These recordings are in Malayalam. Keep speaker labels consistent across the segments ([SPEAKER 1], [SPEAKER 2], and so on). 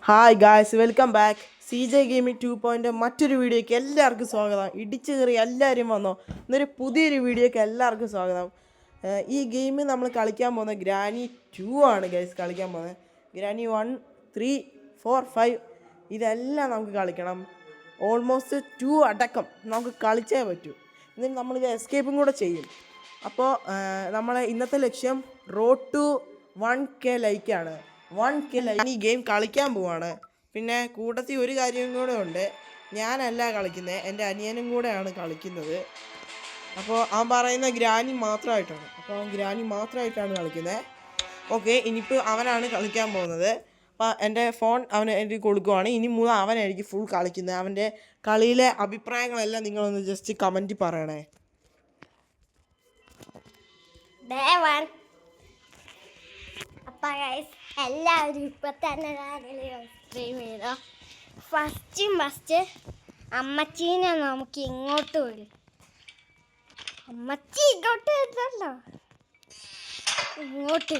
[SPEAKER 1] Hi guys, welcome back. C J gaming 2 മറ്റൊരു വീഡിയോയ്ക്ക് എല്ലാവർക്കും സ്വാഗതം. ഇടിച്ചു കയറി എല്ലാവരും വന്നോ. ഇന്നൊരു പുതിയൊരു വീഡിയോയ്ക്ക് എല്ലാവർക്കും സ്വാഗതം. ഈ ഗെയിം നമ്മൾ കളിക്കാൻ പോകുന്നത് ഗ്രാനി 2 ആണ് ഗൈസ്. കളിക്കാൻ പോകുന്നത് ഗ്രാനി 1, 3, 4, 5 ഇതെല്ലാം നമുക്ക് കളിക്കണം. ഓൾമോസ്റ്റ് 2 അടക്കം നമുക്ക് കളിച്ചേ പറ്റൂ. എന്നിട്ട് നമ്മളിത് എസ്കേപ്പും കൂടെ ചെയ്യും. അപ്പോൾ നമ്മളെ ഇന്നത്തെ ലക്ഷ്യം റോഡ് ടു 1K ലൈക്കാണ്. 1K ലൈക്ക് ഈ ഗെയിം കളിക്കാൻ പോവാണ്. പിന്നെ കൂട്ടത്തിൽ ഒരു കാര്യം കൂടെ ഉണ്ട്. ഞാനല്ല കളിക്കുന്നത്, എൻ്റെ അനിയനും കൂടെയാണ് കളിക്കുന്നത്. അപ്പോൾ അവൻ പറയുന്ന ഗ്രാനി മാത്രമായിട്ടാണ്. അപ്പോൾ അവൻ ഗ്രാനി മാത്രമായിട്ടാണ് കളിക്കുന്നത്. ഓക്കെ, ഇനിയിപ്പോൾ അവനാണ് കളിക്കാൻ പോകുന്നത്. അപ്പോൾ എൻ്റെ ഫോൺ അവന് എനിക്ക് കൊടുക്കുവാണ്. ഇനി അവനായിരിക്കും ഫുൾ കളിക്കുന്നത്. അവൻ്റെ കളിയിലെ അഭിപ്രായങ്ങളെല്ലാം നിങ്ങളൊന്ന് ജസ്റ്റ് കമൻറ്റ് പറയണേ.
[SPEAKER 2] അപ്പോൾ എല്ലാവരും ഇപ്പം തന്നെ സ്ട്രീം ചെയ്തോ. ഫസ്റ്റ് അമ്മച്ചീനെ നമുക്ക് ഇങ്ങോട്ട് വരും. അമ്മച്ചി ഇങ്ങോട്ട് വരുന്നല്ലോ, ഇങ്ങോട്ട്.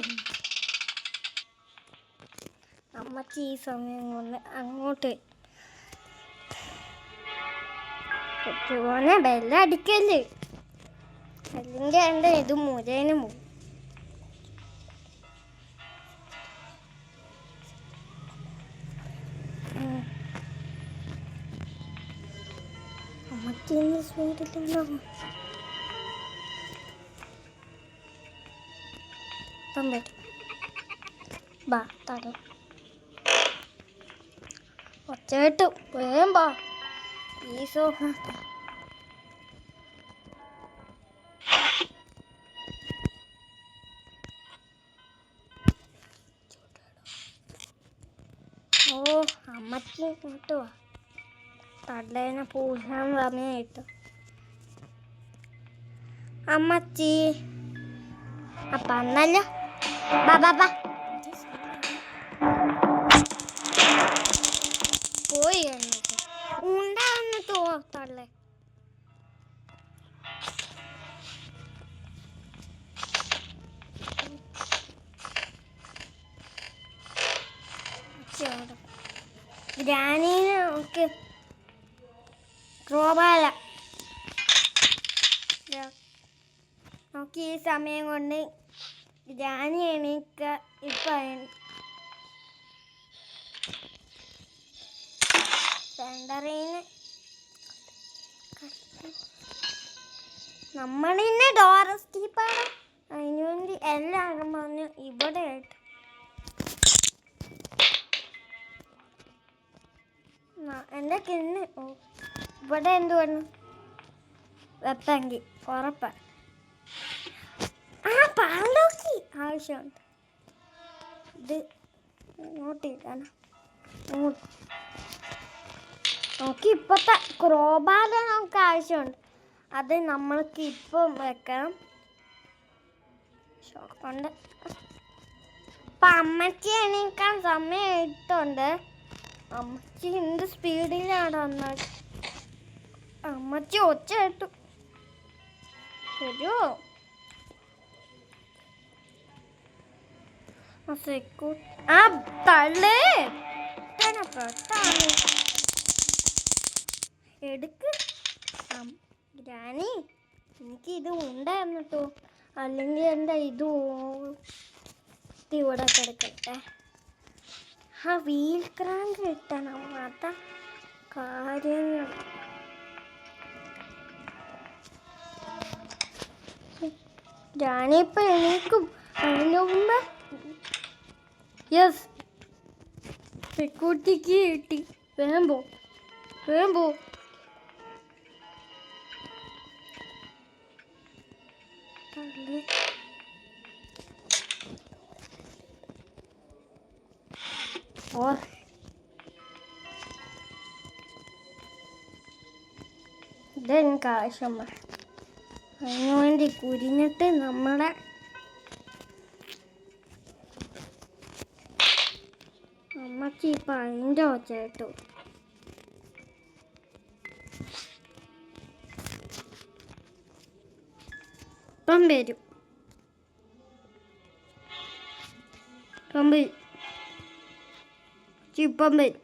[SPEAKER 2] അമ്മച്ചി ഈ സമയം കൊണ്ട് അങ്ങോട്ട് പോനെ ബെല്ലടിക്കല്ലേ, അല്ലെങ്കിൽ എൻ്റെ ഇത് മുരേനും പോകും. അമ്മച്ചിന്ന് സ്പീഡിലല്ലോ ബാ തട ഒച്ചേട്ടു വേഗം ബാ. ഈ സോഫ ഓ അമ്മച്ചി ഇങ്ങോട്ട് വാ. തള്ളേനെ പൂശാൻ സമയമായിട്ട് അമ്മച്ചി അപ്പ എന്നല്ലോ ബാബാ പോയി ഉണ്ടാവുന്നിട്ടോ തള്ളേ. ഗ്രാനീനെ നമുക്ക് റോബാല നമുക്ക് ഈ സമയം കൊണ്ട് ഗ്രാനി എണീക്ക. ഇപ്പം സെൻറ്ററിന് നമ്മളിന്നെ ഡോറസ്റ്റീപ്പാണ്. അതിനുവേണ്ടി എല്ലാവരും പറഞ്ഞു ഇവിടെ ആയിട്ട് എൻ്റെ കിണ്ണ്. ഓ ഇവിടെ എന്ത് പറഞ്ഞു വെപ്പെങ്കിൽ ഉറപ്പാണ്. ആ പാലോക്കി ആവശ്യമുണ്ട്. ഇത് നോട്ടിട്ടാണ് നമുക്ക് ഇപ്പോഴത്തെ ക്രോബാല നമുക്ക് ആവശ്യമുണ്ട്. അത് നമ്മൾക്ക് ഇപ്പം വെക്കണം. ഷോക്കുണ്ട്. അപ്പം അമ്മച്ചി എണീക്കാൻ സമയമായിട്ടുണ്ട്. അമ്മച്ചി എന്ത് സ്പീഡിലാണ് വന്നത്. അമ്മച്ചി ഒച്ച കേട്ടു. വരുമോ ആ തള്ളേ പെട്ടാണ് എടുക്ക്. ഗ്രാനി എനിക്ക് ഇത് ഉണ്ടായിരുന്നു കേട്ടോ, അല്ലെങ്കിൽ എൻ്റെ ഇത് ഇവിടെ കിടക്കട്ടെ. ആ വീൽ ക്രാങ്ക് കിട്ടണം, അതാ കാര്യങ്ങൾ. ഞാനിപ്പോൾ എണീക്കും. അതിന് മുമ്പ് യെസ് സെക്യൂരിറ്റിക്ക് കിട്ടി. വേഗം പോ. ഇതെനിക്ക് ആവശ്യമാണ്. അതിനുവേണ്ടി കുരിഞ്ഞിട്ട് നമ്മുടെ അമ്മച്ചി ഇപ്പം അതിൻ്റെ ഒച്ച കേട്ടു. ഇപ്പം വരും. ഇപ്പം വരും.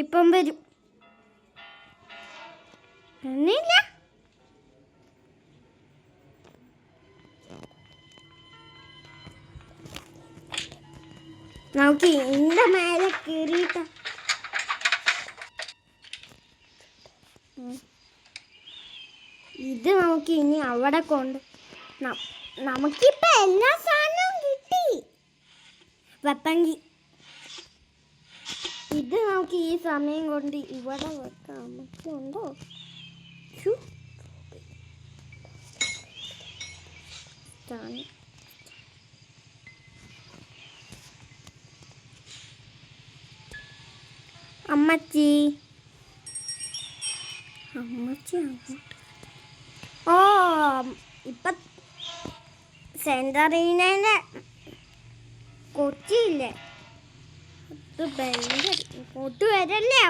[SPEAKER 2] ഇപ്പം വരും. എന്നില്ല നമുക്ക് ഇതിന്റെ മേലെ കയറിയിട്ട ഇത് നമുക്ക് ഇനി അവിടെ കൊണ്ട് നമുക്കിപ്പോ എല്ലാ സാധനവും കിട്ടി. വെപ്പങ്കി ഇത് നമുക്ക് ഈ സമയം കൊണ്ട് ഇവിടെ വെക്കാം. ഉണ്ടോ? അമ്മച്ചി അമ്മച്ചി ഓ ഇപ്പൊ സെന്ററിനെ കൊച്ചിയില്ലേ, അത് ഭയങ്കര ഇങ്ങോട്ട് വരല്ലേ.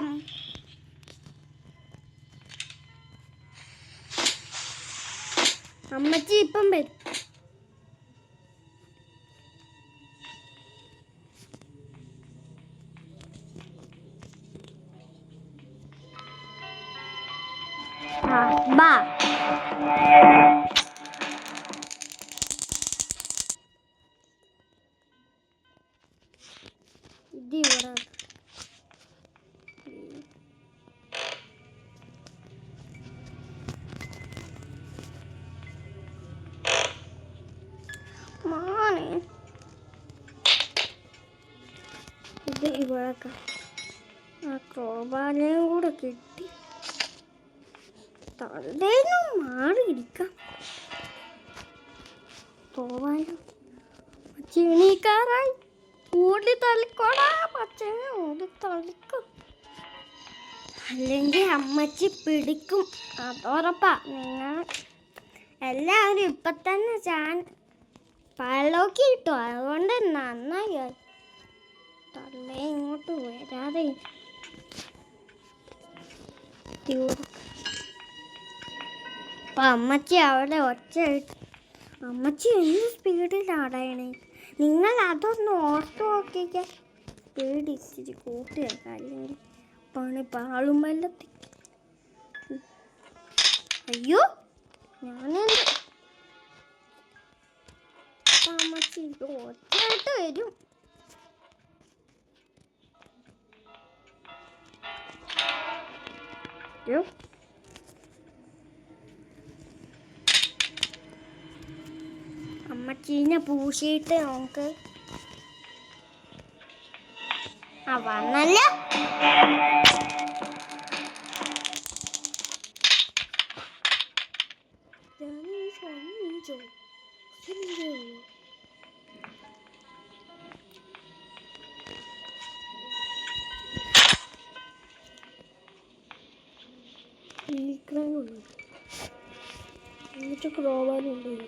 [SPEAKER 2] അമ്മച്ചി ഇപ്പം വരും. ബാ ഇത് ഇവിടെ ഇത് ഇവിടെ ആ ക്രോബാലയും കൂടെ കിട്ടി. തലേന്നും മാറിയിരിക്കാം. പോവാനും ചീണിക്കാറായി ഓടി തളിക്കോടാ പച്ചനെ ഓടി തളിക്കും. അല്ലെങ്കിൽ അമ്മച്ചി പിടിക്കും, അതുറപ്പാ. നിങ്ങൾ എല്ലാവരും ഇപ്പം തന്നെ പഴലോക്കി കിട്ടും. അതുകൊണ്ട് നന്നായി തള്ളേ ഇങ്ങോട്ട് വരാതെ. അപ്പം അമ്മച്ചി അവിടെ ഒച്ചയിട്ട് അമ്മച്ചി എന്ത് സ്പീഡിലാടയണേ. നിങ്ങൾ അതൊന്ന് ഓർത്ത് നോക്കിക്കാൻ. സ്പീഡ് ഇച്ചിരി കൂട്ടി വെക്കാം, അല്ലെങ്കിൽ പണി പാളും വെള്ളത്തിൽ. അയ്യോ ഞാനെന്ത് അമ്മച്ചി ഒച്ചയായിട്ട് വരും. അമ്മച്ചീനെ പൂശിയിട്ട് നമുക്ക് വന്നല്ല. ക്രോവാനുണ്ട്.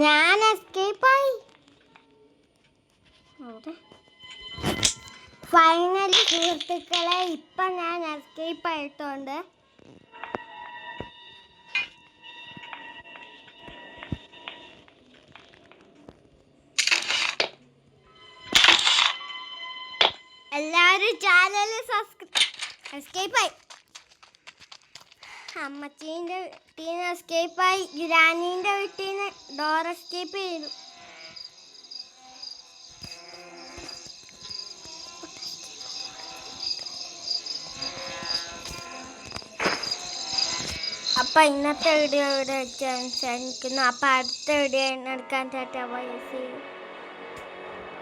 [SPEAKER 2] ഞാൻ എസ്കേപ്പായി. ഫൈനലി സുഹൃത്തുക്കളെ, ഇപ്പം ഞാൻ എസ്കേപ്പ് ആയിട്ടുണ്ട്. എല്ലാവരും ചാനൽ എസ്കേപ്പായി. അമ്മച്ചീൻ്റെ വീട്ടിൽ നിന്ന് എസ്കേപ്പായി. ഗ്രാനീൻ്റെ വീട്ടിൽ നിന്ന് ഡോർ എസ്കേപ്പ് ചെയ്തു. അപ്പം ഇന്നത്തെ വീഡിയോ ഇവിടെ വെച്ച് അവസാനിക്കുന്നു. അപ്പം അടുത്ത വീഡിയോ എടുക്കാൻ ടാറ്റ ബൈ.